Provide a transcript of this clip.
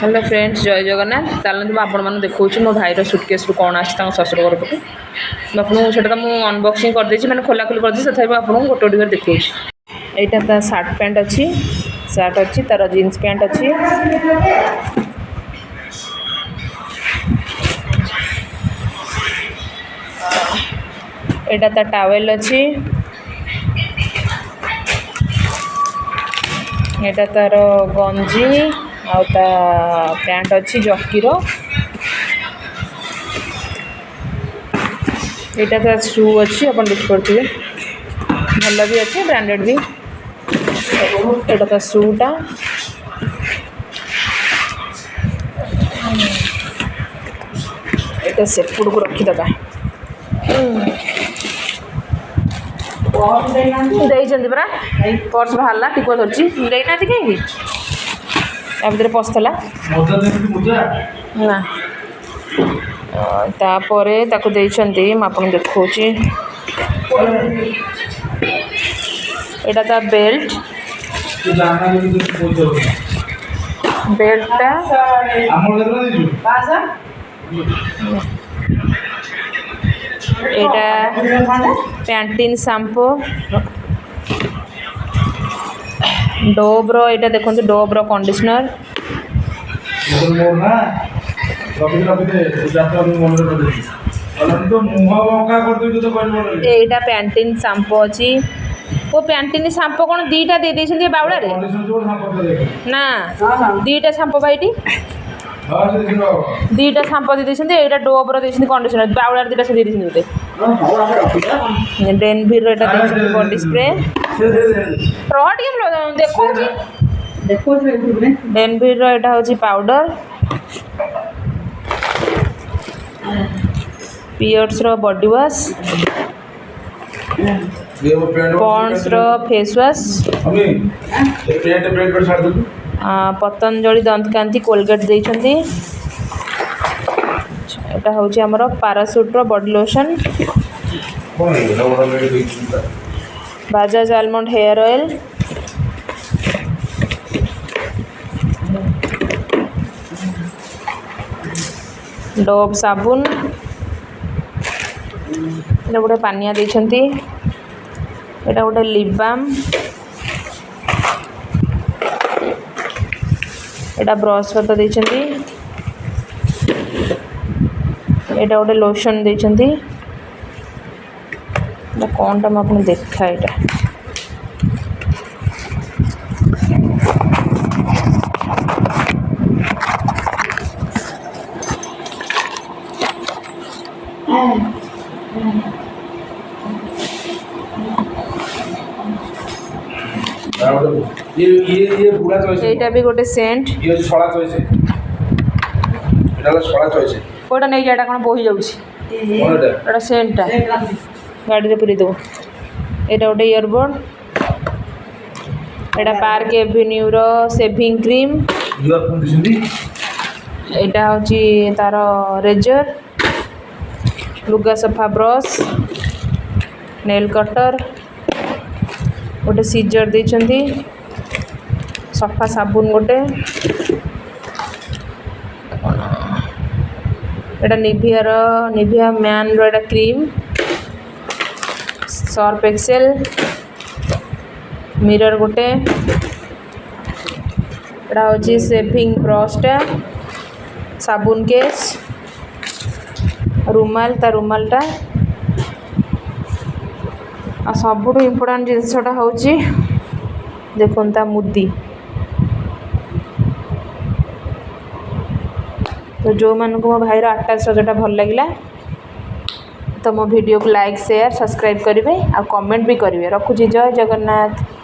Hello friends जय जगन्नाथ चलते मुझे देखा मो भाईर सुटकेस रू कौन आस शशुर घर पटू आपको तो मुझे अनबक्सिंग करदे मैंने खोलाखोली करदे तथापि आपको गोटे गोटे देखा यहाँ तो सार्ट पैंट अच्छी सार्ट अच्छी तार जीन्स पैंट अच्छी यहाँ तो टावेल अच्छी यहाँ तार गंजी आउता पैंट अच्छी जकीर यहाँ तो शू अच्छी आप देखिपे भल भी अच्छे ब्रांडेड भी यहाँ तो शूटा ये सेपड़ को रखीदे परा पर्स बाहर टिक धरची देना कहीं या भर पशला ना तापर ताको आपको देखा यहाँ बेल्ट बेल्टा यहाँ पैंटीन शैम्पू डोब्र यहाँ देखो डोब्र कंडीशनर यहाँ पैंटीन शैम्पू अच्छी वो पैंटीन शैम्पू कौन दीटा दे बाउला ना दीटा शैम्पू भाई दीटा शैम्पू दे यहाँ डोब्र कंडीशनर बाउला दीटा से बोलते डेनभिर बॉडी स्प्रे देखो डेनभिर यहाँ हूँ powder Pears body wash Pond's face wash Patanjali Dantkanti Colgate देइछंती एटा हूँ आमर Parachute body lotion Bajaj almond hair oil Dove साबुन गोटे पानिया देइछंती एटा गोटे लिप बाम एटा ब्रश पत्र देइछंती एटा गोटे लोशन देइछंती कौन टा मैं देखा यहाँ ये भी गोटे सेंट कोटा नहीं जाटा कौन बोही जाऊँ सेंटा गाड़ी में पूरी देव यहाँ गोटे इयरबड यहाँ पार्क एवेन्यूर सेविंग क्रीम यहाँ हूँ तार रेजर लुगा सफा ब्रश नेल कटर गोटे सीजर देइछंती सफा साबुन गोटे यहाँ निभिया मैन रो क्रीम सर्फ एक्सेल मिरर गोटे यहाँ हूँ सेविंग ब्रशटा साबुन केस रुमाल ता रुमालटा आ सबुठ इम्पोर्टाट जिनसटा हूँ देखो मुदी तो जो मानक मो भाईर आटाच सजटा भल लगे तो मो वीडियो को लाइक शेयर सब्सक्राइब करेंगे आ कमेंट भी करेंगे रखुची जय जगन्नाथ।